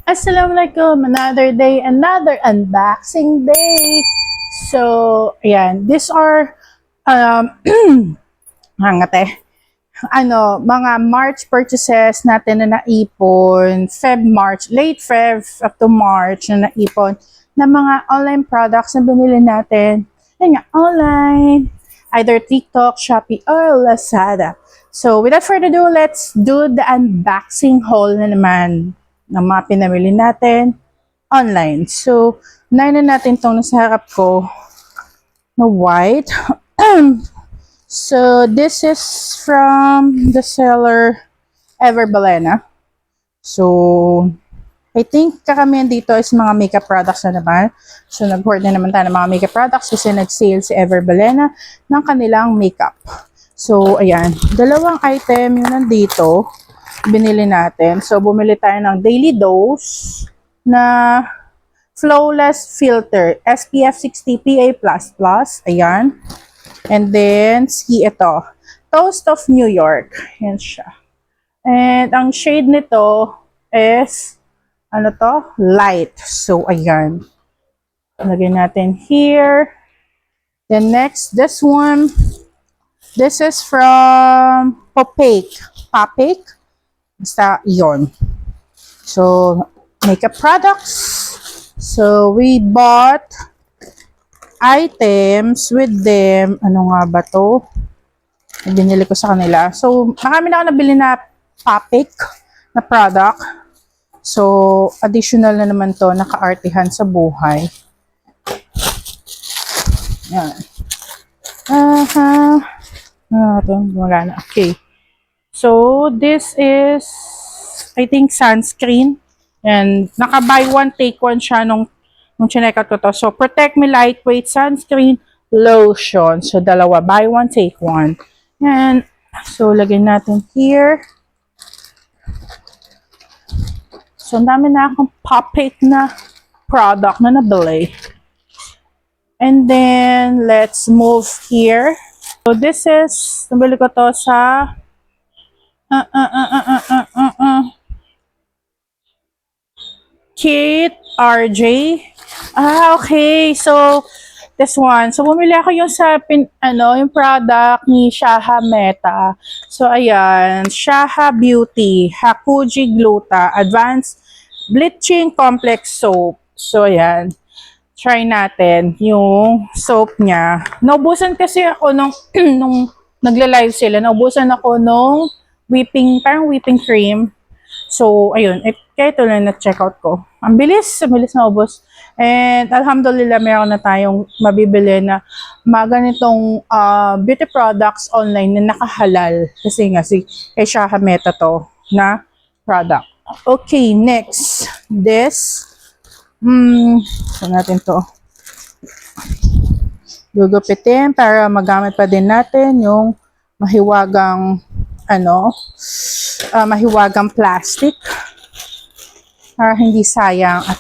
Assalamualaikum, another day, another unboxing day. So, ayan, these are, hangate, mga March purchases natin na naipon, March, late Feb up to March na naipon, na mga online products na binili natin. Yan nga, online, either TikTok, Shopee, or Lazada. So, without further ado, let's do the unboxing haul na naman ng mga pinamili natin online. So, unahin na natin itong nasa harap ko na white. So, this is from the seller Ever Balena. So, I think kakamihan dito is mga makeup products na naman. So, nag-hoard na naman tayo ng mga makeup products kasi nag-sale si Ever Balena ng kanilang makeup. So, ayan. Dalawang item yun nandito. Binili natin. So, bumili tayo ng Daily Dose na Flawless Filter SPF 60 PA++. Ayan. And then, ito. Toast of New York. Yan siya. And ang shade nito is, light. So, ayan. Lagay natin here. Then next, this one. This is from Popake. Basta yun. So, makeup products. So, we bought items with them. Ano nga ba to? Binili ko sa kanila. So, marami na ako nabili na Popake na product. So, additional na naman to. Naka-artihan sa buhay. Yan. Gumagana. Okay. So, this is, I think, sunscreen. And, naka-buy one, take one siya nung chineck out ko to. So, Protect Me Lightweight Sunscreen Lotion. So, dalawa. Buy one, take one. And, so, lagyan natin here. So, ang dami na akong Popake na product na nabili. And then, let's move here. So, this is, nabili ko to sa Kate RJ. Okay. So, this one. So, bumili ako yung sa, yung product ni Shaha Meta. So, ayan. Shaha Beauty. Hakuji Gluta. Advanced Bleaching Complex Soap. So, ayan. Try natin yung soap niya. Naubusan kasi ako nung nagla-live sila. Naubusan ako nung parang whipping cream. So, ayun. Kaya ito lang na-check out ko. Ang bilis na ubos. And, alhamdulillah, meron na tayong mabibili na mga ganitong beauty products online na nakahalal. Kasi nga, kay Shaha Meta to na product. Okay, next. This. Saan natin to? Gugupitin para magamit pa din natin yung mahiwagang mahiwagang plastic para hindi sayang at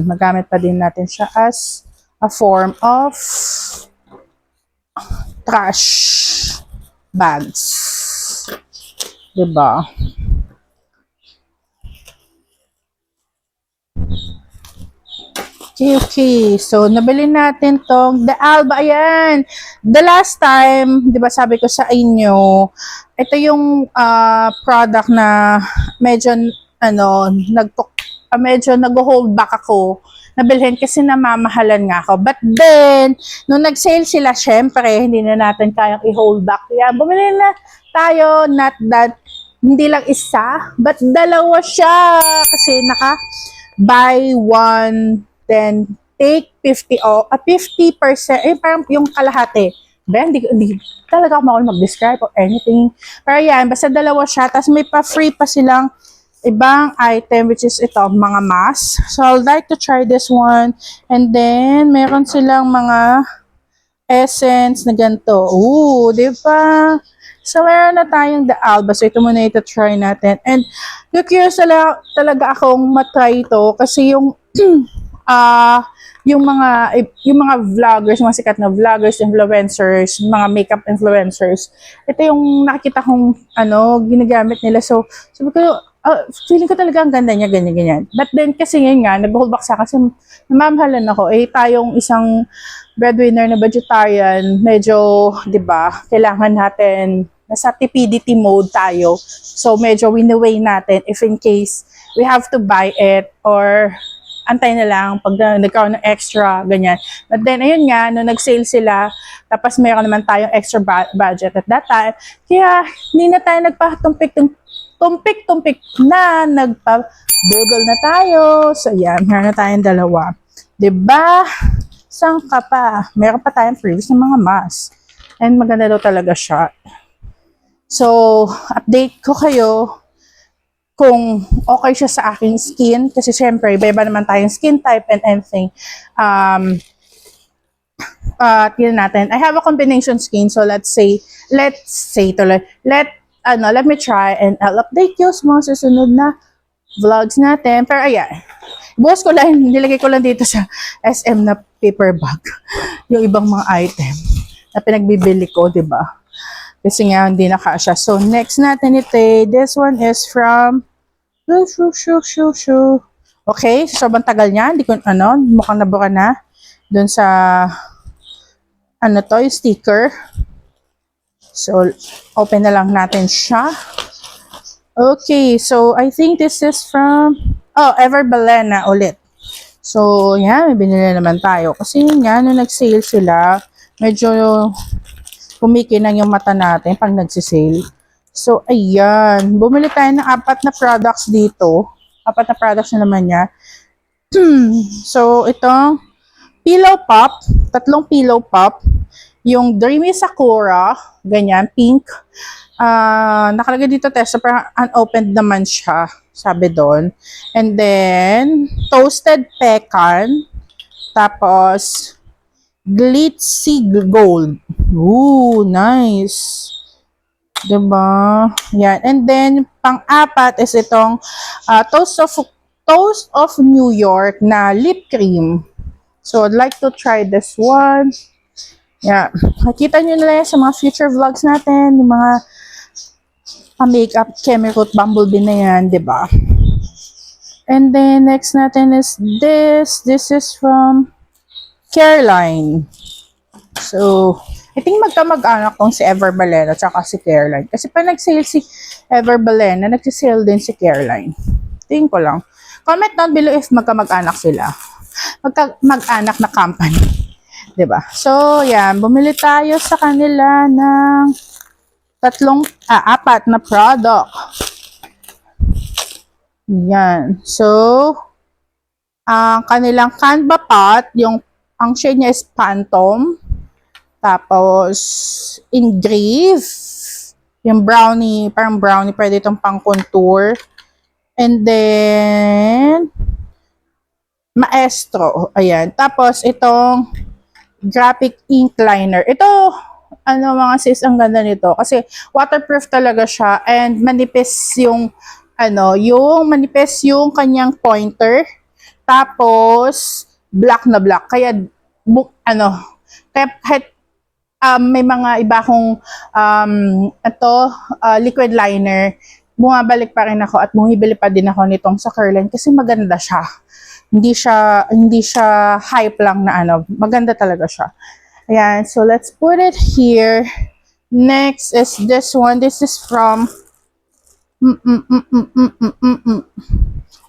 magamit pa din natin siya as a form of trash bags. Diba? Okay. So, nabili natin tong The Alba. Ayan. The last time, di ba sabi ko sa inyo, ito yung product na medyo, medyo nag-hold back ako nabilhin kasi namamahalan nga ako. But then, nung nag-sale sila, syempre, hindi na natin kayang i-hold back. Kaya, bumili na tayo, not that, hindi lang isa, but dalawa siya. Kasi buy one, then take 50 at 50%, parang yung kalahati. Hindi talaga ako makakul mag-describe or anything. Pero yan, basta dalawa siya. Tapos may pa-free pa silang ibang item, which is ito, mga mask. So, I'd like to try this one. And then, meron silang mga essence na ganito. Ooh, di ba? So, meron na tayong The Alba. So, ito muna ito try natin. And, curious talaga akong matry ito kasi yung yung mga vloggers, mga sikat na vloggers, influencers, mga makeup influencers, ito yung nakikita kong ginagamit nila. So, sabi ko, feeling ko talaga ang ganda niya, ganyan, ganyan. But then, kasi ngayon nga, nag-hold back sa kasi namamahalan ako. Eh, tayong isang breadwinner na vegetarian, medyo, di ba, kailangan natin, nasa TPDT mode tayo. So, medyo win-away natin if in case we have to buy it or antay na lang pag nagkaroon ng extra, ganyan. But then, ayun nga, nung nag-sale sila, tapos meron naman tayong extra budget at that time, kaya hindi na tayo tumpik-tumpik na, nagpa-budol na tayo. So, yan, meron na tayong dalawa. Diba? Saan ka pa? Meron pa tayong previous ng mga mask. And maganda daw talaga siya. So, update ko kayo kung okay siya sa aking skin. Kasi syempre, iba-iba naman tayong skin type and anything. Tingnan natin. I have a combination skin. So, let me try and I'll update you sa mga susunod na vlogs natin. Pero ayan, bukas ko lang, nilagay ko lang dito sa SM na paper bag yung ibang mga item na pinagbibili ko, di ba? Kasi nga, hindi na kasya. So, next natin ito, this one is from okay, sobrang tagal niya. Hindi ko, mukhang nabura na. Doon sa, yung sticker. So, open na lang natin siya. Okay, so I think this is from, Ever Balena ulit. So, yan, may binili naman tayo. Kasi yan, nung nag-sale sila, medyo kumikinang yung mata natin pag nagsisale. So, ayan. Bumili tayo ng 4 na products dito. 4 na products na naman niya. So, itong pillow pop. 3 pillow pop. Yung Dreamy Sakura. Ganyan, pink. Nakalagay dito test. Parang unopened naman siya. Sabi doon. And then, toasted pecan. Tapos, glitzy gold. Ooh, nice. Diba? Yan. And then, pang-apat is itong Toast of New York na lip cream. So, I'd like to try this one. Yeah. Makikita nyo na yan sa mga future vlogs natin. Yung mga makeup chemical bumblebee na yan. Diba? And then, next natin is this. This is from Careline. So, I think magkamag-anak tong si Ever Balena tsaka si Careline. Kasi pa nag-sale si Ever Balena, nag-sale din si Careline. Tingin ko lang. Comment down below if magkamag-anak sila. Magkamag-anak na company. Diba? So, yan. Bumili tayo sa kanila ng 4 na product. Yan. So, ang kanilang Canva pot, ang shade niya is Phantom. Tapos, engrave. Yung brownie, parang brownie, pwede itong pang contour. And then, Maestro. Ayan. Tapos, itong graphic ink liner. Ito, mga sis, ang ganda nito. Kasi, waterproof talaga siya. And, manipis yung manipis yung kanyang pointer. Tapos, black na black. Kaya, kahit may mga iba akong liquid liner, bumabalik pa rin ako at bumibili pa din ako nitong sa Careline kasi maganda siya. Hindi siya hype lang na maganda talaga siya. Ayan, so let's put it here. Next is this one. This is from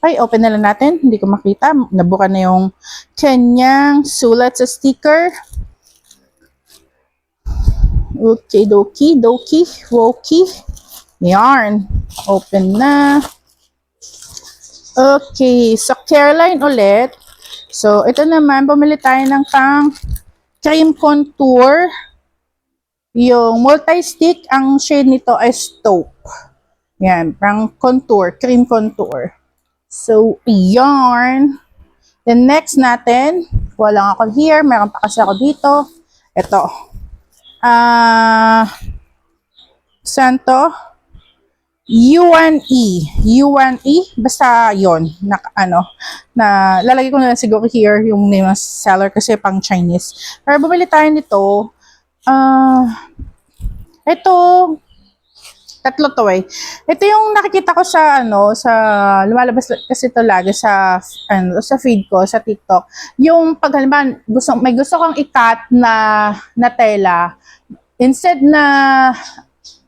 Ay, open na lang natin. Hindi ko makita. Nabuka na yung kanyang sulat sa sticker. Okay, dokie, wokey. Yarn. Open na. Okay, so Careline ulit. So, ito naman, bumili tayo ng pang cream contour. Yung multi-stick, ang shade nito ay taupe. Yan, pang contour, cream contour. So, yarn. Then next natin, wala ako here, meron pa kasi ako dito. Ito. Saan to? U1E, basta yon na lalagay ko na lang siguro here yung name ng seller kasi pang Chinese. Pero bumili tayo nito. Ito, Tatlo to eh. Ito yung nakikita ko sa sa lumalabas kasi ito lagi sa sa feed ko sa TikTok. Yung pag halimbawa may gusto kang i-cut na tela, instead na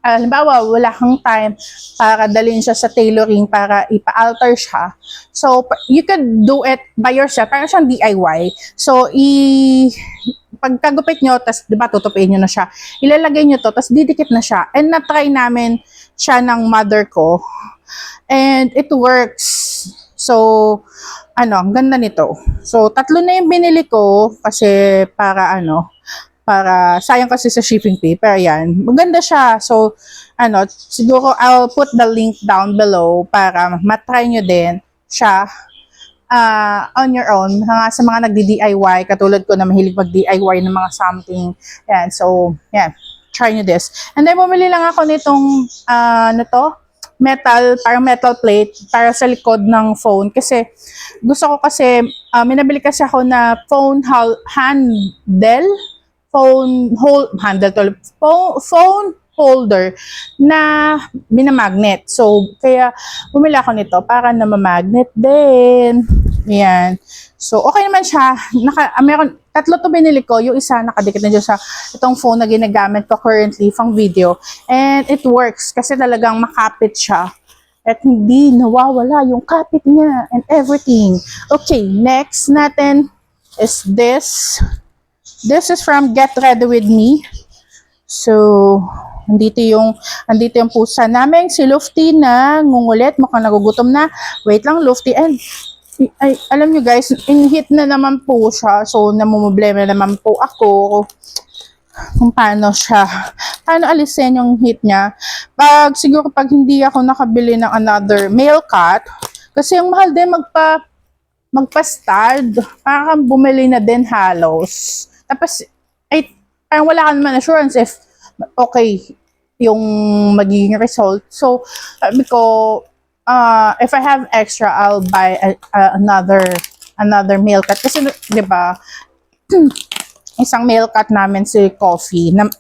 halimbawa wala kang time para dalhin siya sa tailoring para ipa-alter siya. So you could do it by yourself. Parang siyang DIY. So pagkagupit nyo, tas di ba tutupiin nyo na siya, ilalagay nyo to, tas didikit na siya. And na-try namin siya ng mother ko. And it works. So, ang ganda nito. So, 3 na yung binili ko kasi para sayang kasi sa shipping fee. Pero yan, maganda siya. So, siguro I'll put the link down below para matry nyo din siya on your own, sa mga nagdi-DIY, katulad ko na mahilig mag-DIY ng mga something. Yan, so, yan, try nyo this. And then, bumili lang ako nitong, parang metal plate para sa likod ng phone. Kasi, gusto ko kasi, minabili kasi ako na phone holder na binamagnet. So, kaya bumili ako nito para na mamagnet din. Yan. So, okay naman siya. Meron, 3 to binili ko. Yung isa nakadikit na dyan sa itong phone na ginagamit ko currently pang video. And it works kasi talagang makapit siya. At hindi nawawala yung kapit niya and everything. Okay, next natin is this. This is from Get Ready With Me. So, andito yung pusa namin, si Lufty na ngungulit, mukhang nagugutom na. Wait lang, Lufty. And, alam nyo guys, in-hit na naman po siya. So, namumblema naman po ako kung paano alisin yung hit niya. Siguro pag hindi ako nakabili ng another male cat, kasi yung mahal din magpa-stud, parang bumili na din halos. Tapos, parang wala ka naman assurance if okay yung magiging result. So, sabi ko, if I have extra, I'll buy another male cat. Kasi, di ba, isang male cat namin si Coffee na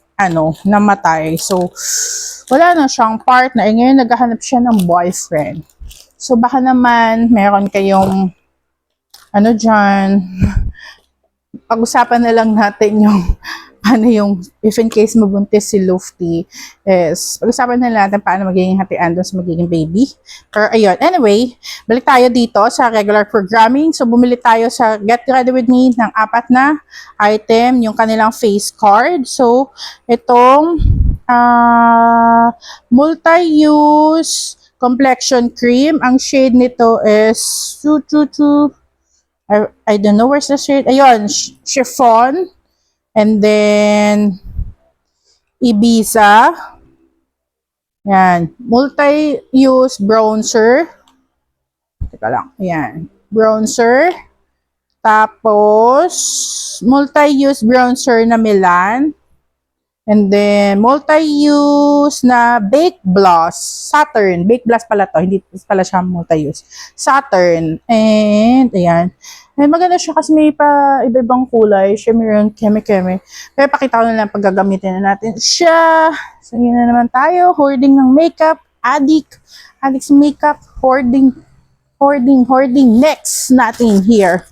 namatay. So, wala na siyang partner. Ngayon, naghahanap siya ng boyfriend. So, baka naman, meron kayong dyan, pag-usapan na lang natin yung if in case mabuntis si Lufty, pag-usapan na natin paano magiging hatian doon sa magiging baby. Pero ayun, anyway, balik tayo dito sa regular programming. So, bumili tayo sa Get Ready With Me ng 4 na item, yung kanilang face card. So, itong multi-use complexion cream. Ang shade nito is I don't know where's the shade. Ayun, chiffon. And then, Ibiza. Yan. Multi-use bronzer. Teka lang. Yan. Bronzer. Tapos, multi-use bronzer na Milan. And then, multi-use na Baked Gloss. Saturn. Baked Gloss pala to. Hindi pala siya multi-use. Saturn. And, ayan. Ay, maganda siya kasi may pa iba-ibang kulay. Siya mayroon keme-keme. Pero pakita ko na lang pag gagamitin na natin siya. So, yun na naman tayo. Hoarding ng makeup. Addicts makeup. Hoarding. Next natin here.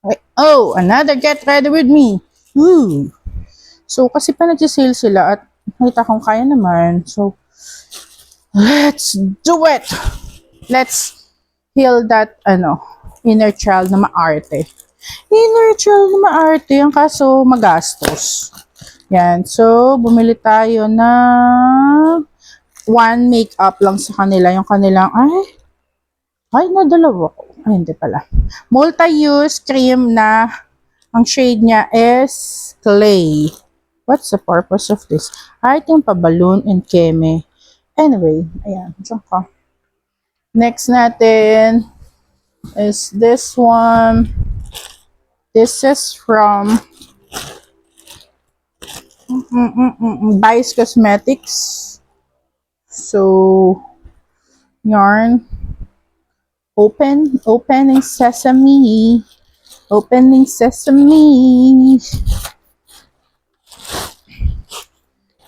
Okay. Oh, another Get Ready With Me. Ooh. So, kasi pa nag-sale sila at nakita kong kaya naman. So, let's do it! Let's heal that, inner child na maarte. Inner child na maarte, ang kaso magastos. Yan. So, bumili tayo na 1 makeup lang sa kanila. Yung kanilang, nadalawa ko. Ay, hindi pala. Multi-use cream na ang shade niya is clay. What's the purpose of this? I think pa balloon and keme. Anyway, ayan. Diyan ka. Next natin is this one. This is from Vice Cosmetics. So, yarn. Opening sesame.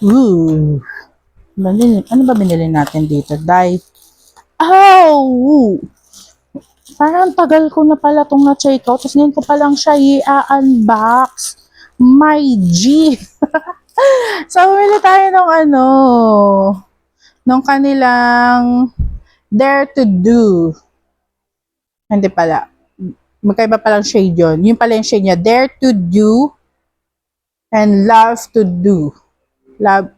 Ooh. Ano ba binili natin dito? Oh! Parang tagal ko na pala itong na-check out. Tapos ngayon ko pa lang siya i-unbox. My G! So, bumili tayo ng nung kanilang Dare to Do. Hindi pala. Magkaiba palang shade yun. Yun pala yung shade niya. Dare to Do and Love to Do. Love.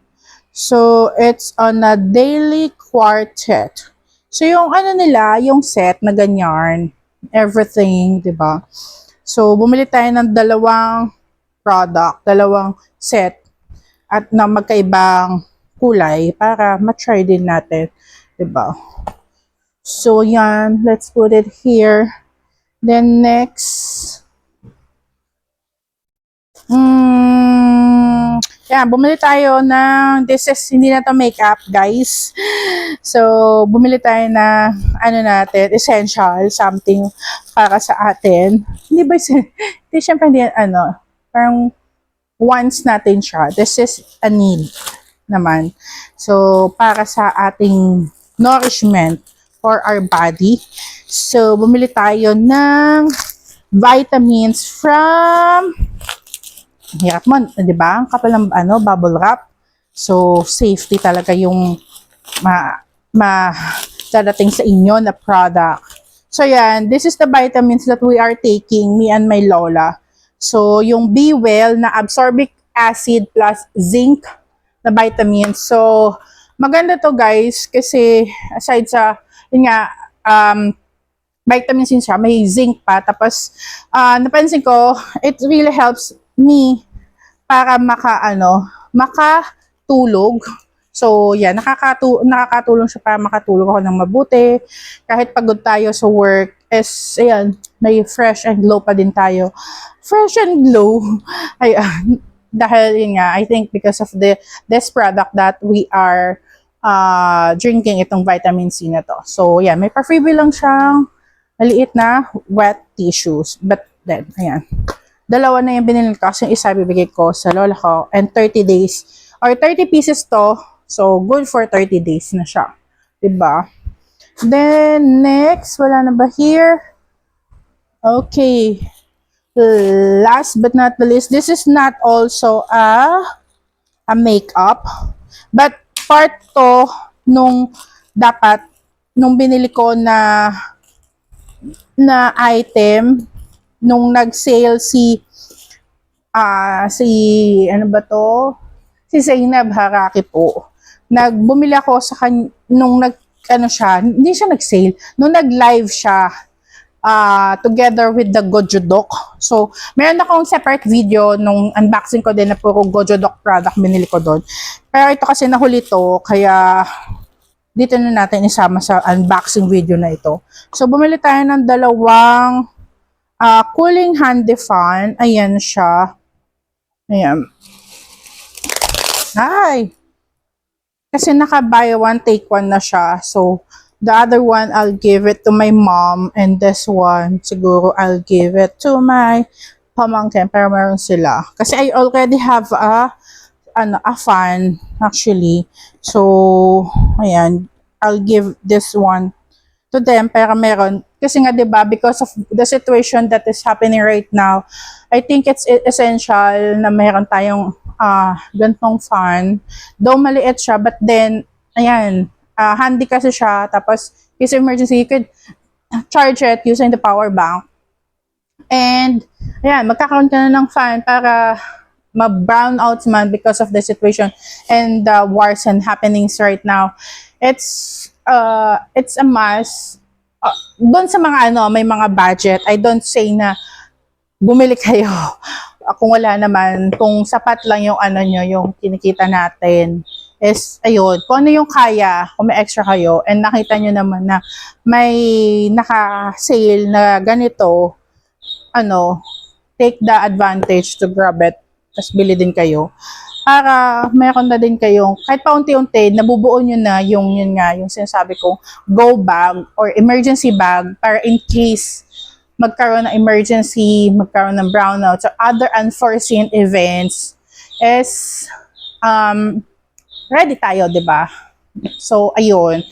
So, it's on a daily quartet. So, yung nila, yung set na ganyan, everything, di ba? So, bumili tayo ng dalawang product, dalawang set, at na magkaibang kulay para ma-try din natin, di ba? So, yan. Let's put it here. Then, next, yan, bumili tayo ng, hindi na to makeup, guys. So, bumili tayo na, natin, essential, something para sa atin. Hindi ba, hindi, syempre, hindi, parang wants natin siya. This is a need naman. So, para sa ating nourishment for our body. So, bumili tayo ng vitamins from hirap mo, di ba? Ang kapal ng bubble wrap. So, safety talaga yung dadating sa inyo na product. So, yan. This is the vitamins that we are taking, me and my lola. So, yung B well na absorbic acid plus zinc na vitamins. So, maganda to guys kasi aside sa, yun nga, vitamins din siya, may zinc pa. Tapos, napansin ko, it really helps me para makatulog. So, yeah, nakakatulong siya para makatulog ako ng mabuti. Kahit pagod tayo sa work, ayan, may fresh and glow pa din tayo. Fresh and glow. Ayan. Dahil yun nga, I think because of this product that we are drinking itong vitamin C na to. So, yeah, may pa-freebie lang siyang maliit na wet tissues. But then, ayan. Dalawa na yung binili ko kasi yung isa bibigay ko sa lola ko. And 30 days, or 30 pieces to. So, good for 30 days na siya. Diba? Then, next, wala na ba here? Okay. Last but not the least, this is not also a makeup. But, part to nung binili ko na item nung nag-sale si Zainab Haraki po. Bumili ako sa nung hindi siya nag-sale, nung nag-live siya together with the Gojodok. So, meron akong separate video nung unboxing ko din na puro Gojodok product binili ko doon. Pero ito kasi nahuli to, kaya dito na natin isama sa unboxing video na ito. So, bumili tayo ng dalawang cooling handy fan. Ayan siya. Ayan. Ay! Kasi naka-buy one, take one na siya. So, the other one, I'll give it to my mom. And this one, siguro I'll give it to my pamangkin. Pero meron sila. Kasi I already have a fan, actually. So, ayan. I'll give this one to them. Pero meron. Kasi nga, diba, because of the situation that is happening right now, I think it's essential na meron tayong gantong fan. Though maliit siya, but then, ayan, handy kasi siya. Tapos, case emergency, you could charge it using the power bank. And, ayan, magkakaroon ka na ng fan para ma-brownouts man because of the situation and the wars and happenings right now. It's a must. Doon sa mga may mga budget, I don't say na bumili kayo. Kung wala naman, kung sapat lang yung nyo, yung kinikita natin, is, ayun, kung ano yung kaya, kung may extra kayo, and nakita nyo naman na may naka-sale na ganito, take the advantage to grab it, tapos bili din kayo. Para meron na din kayong, kahit paunti-unti, nabubuo nyo na yung sinasabi kong go bag or emergency bag para in case magkaroon ng emergency, magkaroon ng brownouts or other unforeseen events, is ready tayo, di ba? So, ayun.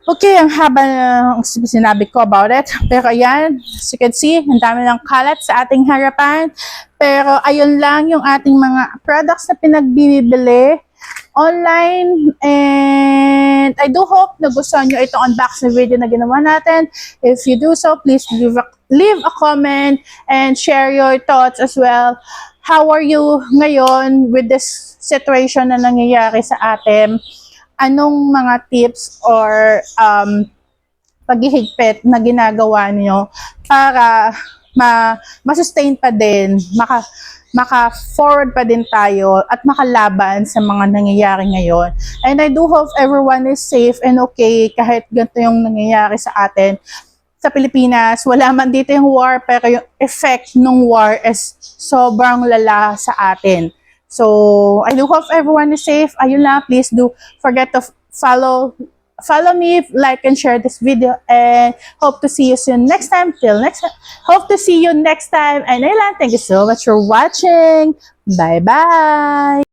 Okay, ang haba ng sinabi ko about it. Pero ayan, as you can see, ang dami ng kalat sa ating harapan. Pero ayun lang yung ating mga products na pinagbibili online. And I do hope na gusto nyo itong unboxing video na ginawa natin. If you do so, please leave a comment and share your thoughts as well. How are you ngayon with this situation na nangyayari sa atin? Anong mga tips or paghihigpit na ginagawa niyo para ma-sustain pa din, maka-forward pa din tayo at makalaban sa mga nangyayari ngayon. And I do hope everyone is safe and okay kahit ganito yung nangyayari sa atin. Sa Pilipinas, wala man dito yung war, pero yung effect ng war is sobrang lala sa atin. So, I do hope everyone is safe. Ayun lang, please do forget to follow me, like and share this video, and hope to see you soon next time. Till next time, hope to see you next time. And ayun lang, thank you so much for watching. Bye-bye!